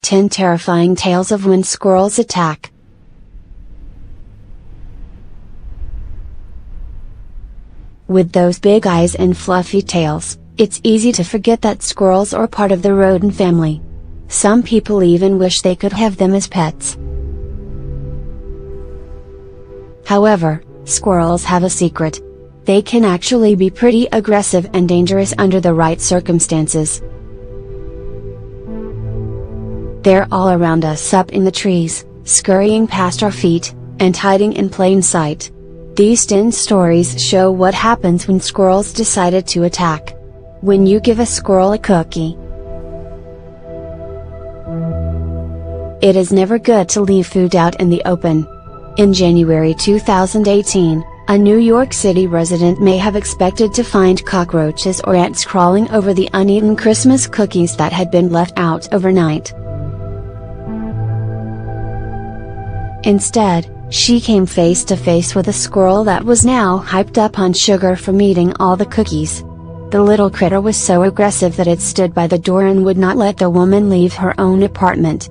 10 terrifying tales of when squirrels attack. With those big eyes and fluffy tails, it's easy to forget that squirrels are part of the rodent family. Some people even wish they could have them as pets. However, squirrels have a secret. They can actually be pretty aggressive and dangerous under the right circumstances. They're all around us, up in the trees, scurrying past our feet, and hiding in plain sight. These 10 stories show what happens when squirrels decided to attack. When you give a squirrel a cookie. It is never good to leave food out in the open. In January 2018, a New York City resident may have expected to find cockroaches or ants crawling over the uneaten Christmas cookies that had been left out overnight. Instead, she came face to face with a squirrel that was now hyped up on sugar from eating all the cookies. The little critter was so aggressive that it stood by the door and would not let the woman leave her own apartment.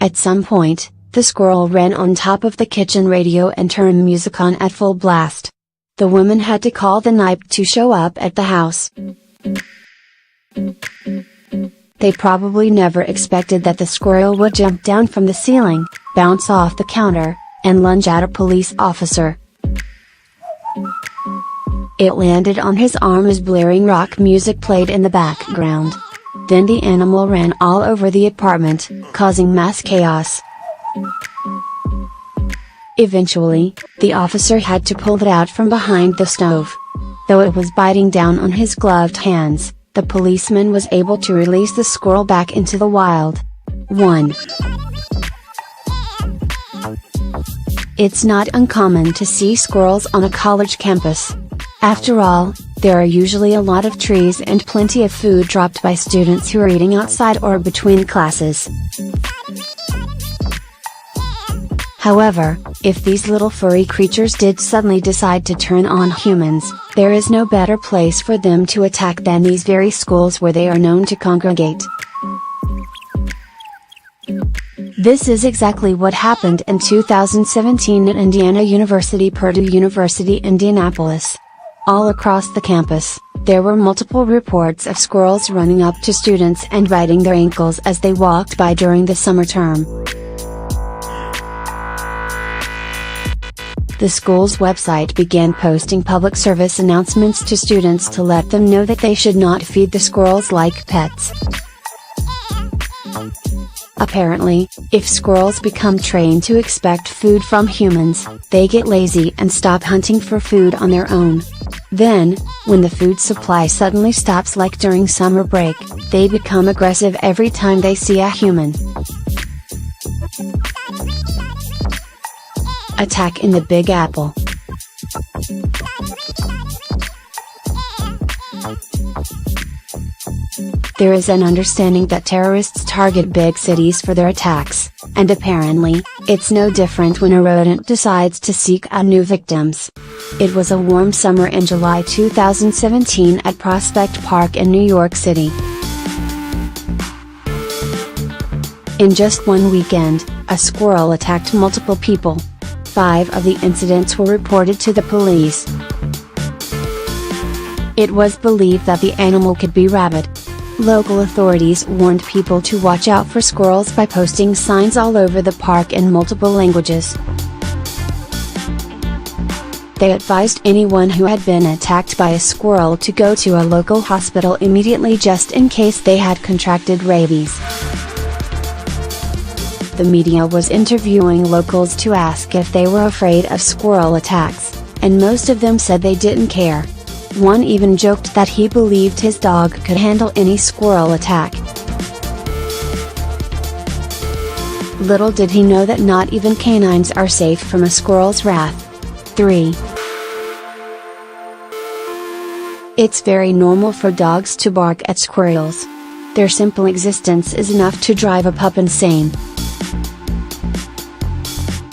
At some point, the squirrel ran on top of the kitchen radio and turned music on at full blast. The woman had to call the NYPD to show up at the house. They probably never expected that the squirrel would jump down from the ceiling, bounce off the counter, and lunge at a police officer. It landed on his arm as blaring rock music played in the background. Then the animal ran all over the apartment, causing mass chaos. Eventually, the officer had to pull it out from behind the stove. Though it was biting down on his gloved hands, the policeman was able to release the squirrel back into the wild. 1. It's not uncommon to see squirrels on a college campus. After all, there are usually a lot of trees and plenty of food dropped by students who are eating outside or between classes. However, if these little furry creatures did suddenly decide to turn on humans, there is no better place for them to attack than these very schools where they are known to congregate. This is exactly what happened in 2017 at Indiana University, Purdue University, Indianapolis. All across the campus, there were multiple reports of squirrels running up to students and biting their ankles as they walked by during the summer term. The school's website began posting public service announcements to students to let them know that they should not feed the squirrels like pets. Apparently, if squirrels become trained to expect food from humans, they get lazy and stop hunting for food on their own. Then, when the food supply suddenly stops, like during summer break, they become aggressive every time they see a human. Attack in the Big Apple. There is an understanding that terrorists target big cities for their attacks, and apparently, it's no different when a rodent decides to seek out new victims. It was a warm summer in July 2017 at Prospect Park in New York City. In just one weekend, a squirrel attacked multiple people. 5 of the incidents were reported to the police. It was believed that the animal could be rabid. Local authorities warned people to watch out for squirrels by posting signs all over the park in multiple languages. They advised anyone who had been attacked by a squirrel to go to a local hospital immediately, just in case they had contracted rabies. The media was interviewing locals to ask if they were afraid of squirrel attacks, and most of them said they didn't care. One even joked that he believed his dog could handle any squirrel attack. Little did he know that not even canines are safe from a squirrel's wrath. 3. It's very normal for dogs to bark at squirrels. Their simple existence is enough to drive a pup insane.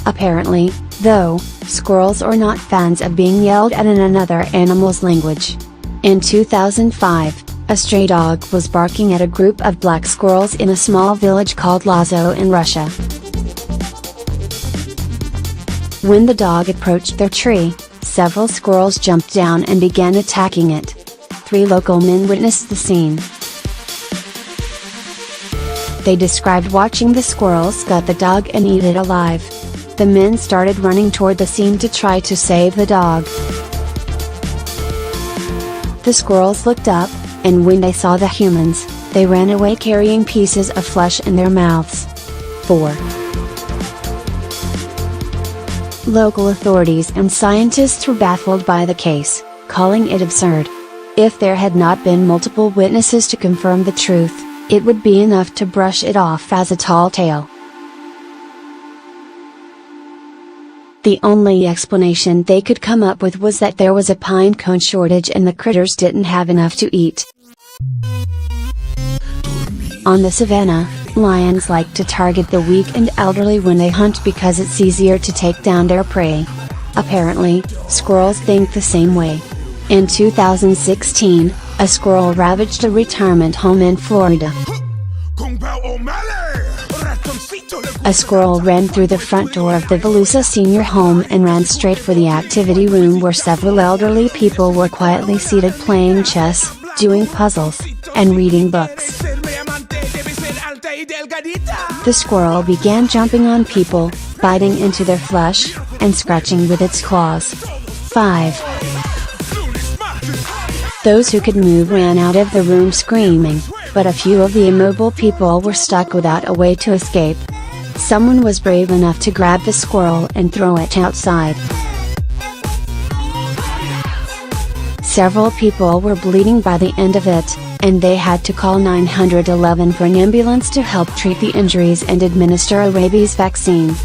Apparently, though, squirrels are not fans of being yelled at in another animal's language. In 2005, a stray dog was barking at a group of black squirrels in a small village called Lazo in Russia. When the dog approached their tree, several squirrels jumped down and began attacking it. 3 local men witnessed the scene. They described watching the squirrels gut the dog and eat it alive. The men started running toward the scene to try to save the dog. The squirrels looked up, and when they saw the humans, they ran away carrying pieces of flesh in their mouths. 4. Local authorities and scientists were baffled by the case, calling it absurd. If there had not been multiple witnesses to confirm the truth, it would be enough to brush it off as a tall tale. The only explanation they could come up with was that there was a pine cone shortage and the critters didn't have enough to eat. On the savannah, lions like to target the weak and elderly when they hunt because it's easier to take down their prey. Apparently, squirrels think the same way. In 2016, a squirrel ravaged a retirement home in Florida. A squirrel ran through the front door of the Volusia Senior Home and ran straight for the activity room where several elderly people were quietly seated playing chess, doing puzzles, and reading books. The squirrel began jumping on people, biting into their flesh, and scratching with its claws. 5. Those who could move ran out of the room screaming, but a few of the immobile people were stuck without a way to escape. Someone was brave enough to grab the squirrel and throw it outside. Several people were bleeding by the end of it, and they had to call 911 for an ambulance to help treat the injuries and administer a rabies vaccine.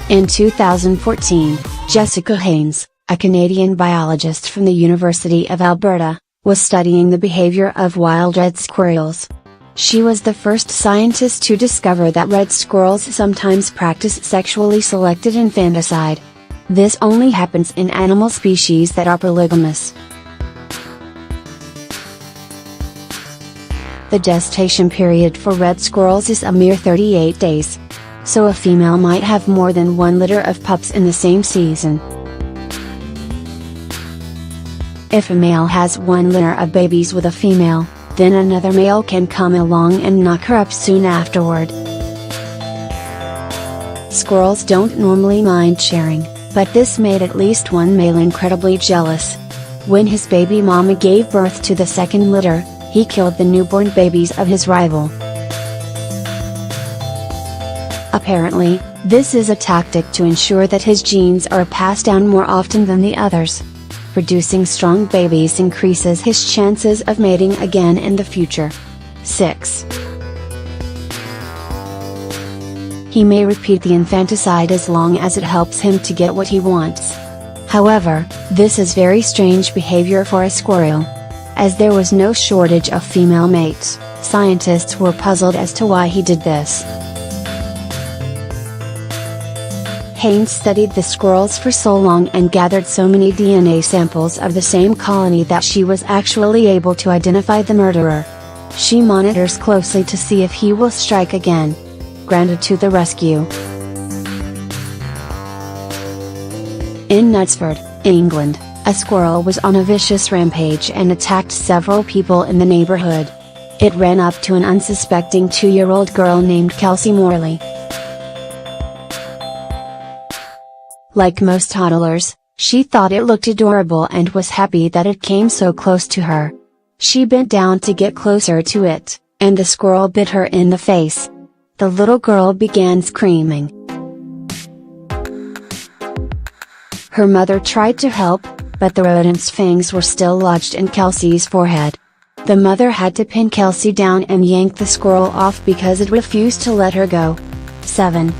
In 2014, Jessica Haynes, a Canadian biologist from the University of Alberta, was studying the behavior of wild red squirrels. She was the first scientist to discover that red squirrels sometimes practice sexually selected infanticide. This only happens in animal species that are polygamous. The gestation period for red squirrels is a mere 38 days. So a female might have more than 1 litter of pups in the same season. If a male has 1 litter of babies with a female, then another male can come along and knock her up soon afterward. Squirrels don't normally mind sharing, but this made at least one male incredibly jealous. When his baby mama gave birth to the second litter, he killed the newborn babies of his rival. Apparently, this is a tactic to ensure that his genes are passed down more often than the others. Producing strong babies increases his chances of mating again in the future. 6. He may repeat the infanticide as long as it helps him to get what he wants. However, this is very strange behavior for a squirrel. As there was no shortage of female mates, scientists were puzzled as to why he did this. Haynes studied the squirrels for so long and gathered so many DNA samples of the same colony that she was actually able to identify the murderer. She monitors closely to see if he will strike again. Granted to the rescue. In Knutsford, England, a squirrel was on a vicious rampage and attacked several people in the neighborhood. It ran up to an unsuspecting 2-year-old girl named Kelsey Morley. Like most toddlers, she thought it looked adorable and was happy that it came so close to her. She bent down to get closer to it, and the squirrel bit her in the face. The little girl began screaming. Her mother tried to help, but the rodent's fangs were still lodged in Kelsey's forehead. The mother had to pin Kelsey down and yank the squirrel off because it refused to let her go. 7.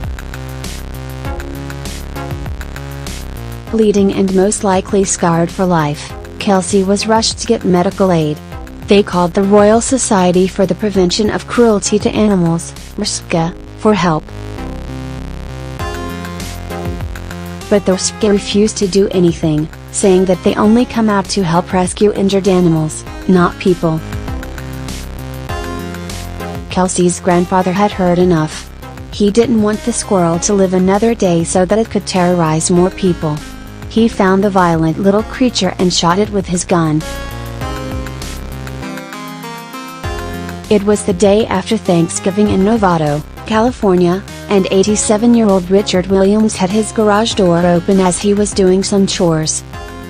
Bleeding and most likely scarred for life, Kelsey was rushed to get medical aid. They called the Royal Society for the Prevention of Cruelty to Animals, RSCA, for help. but the rescue refused to do anything, saying that they only come out to help rescue injured animals, not people. Kelsey's grandfather had heard enough. He didn't want the squirrel to live another day so that it could terrorize more people. He found the violent little creature and shot it with his gun. It was the day after Thanksgiving in Novato, California, and 87-year-old Richard Williams had his garage door open as he was doing some chores.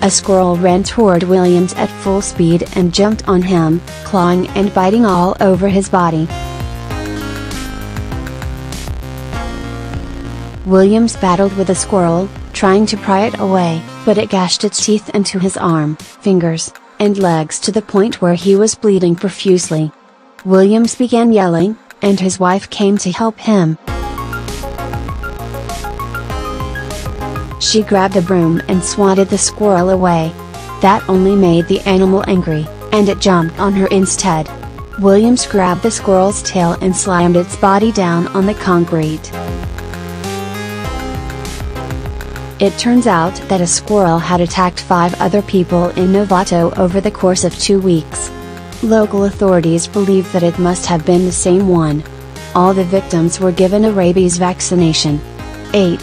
A squirrel ran toward Williams at full speed and jumped on him, clawing and biting all over his body. Williams battled with the squirrel, trying to pry it away, but it gashed its teeth into his arm, fingers, and legs to the point where he was bleeding profusely. Williams began yelling, and his wife came to help him. She grabbed a broom and swatted the squirrel away. That only made the animal angry, and it jumped on her instead. Williams grabbed the squirrel's tail and slammed its body down on the concrete. It turns out that a squirrel had attacked 5 other people in Novato over the course of 2 weeks. Local authorities believe that it must have been the same one. All the victims were given a rabies vaccination. 8.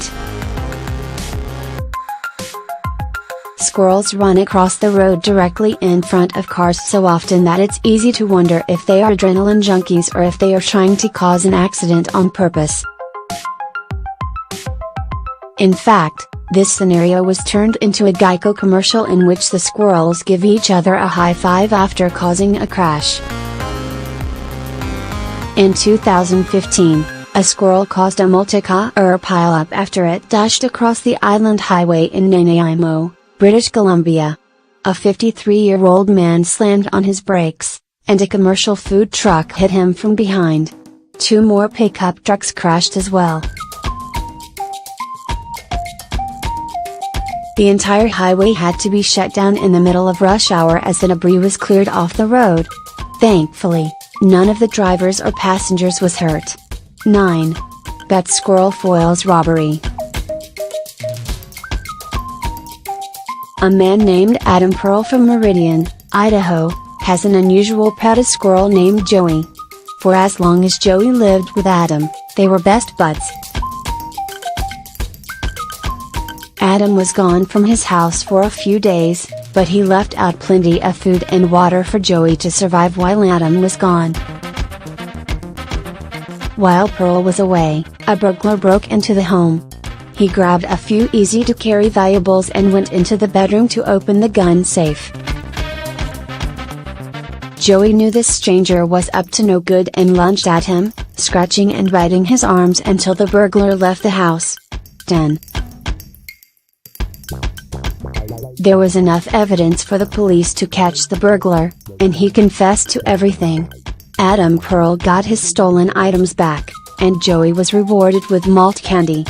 Squirrels run across the road directly in front of cars so often that it's easy to wonder if they are adrenaline junkies or if they are trying to cause an accident on purpose. In fact, this scenario was turned into a Geico commercial in which the squirrels give each other a high five after causing a crash. In 2015, a squirrel caused a multi-car pileup after it dashed across the island highway in Nanaimo, British Columbia. A 53-year-old man slammed on his brakes, and a commercial food truck hit him from behind. 2 more pickup trucks crashed as well. The entire highway had to be shut down in the middle of rush hour as the debris was cleared off the road. Thankfully, none of the drivers or passengers was hurt. 9. Pet squirrel foils robbery. A man named Adam Pearl from Meridian, Idaho, has an unusual pet, a squirrel named Joey. For as long as Joey lived with Adam, they were best buds. Adam was gone from his house for a few days, but he left out plenty of food and water for Joey to survive while Adam was gone. While Pearl was away, a burglar broke into the home. He grabbed a few easy-to-carry valuables and went into the bedroom to open the gun safe. Joey knew this stranger was up to no good and lunged at him, scratching and biting his arms until the burglar left the house. 10. There was enough evidence for the police to catch the burglar, and he confessed to everything. Adam Pearl got his stolen items back, and Joey was rewarded with malt candy.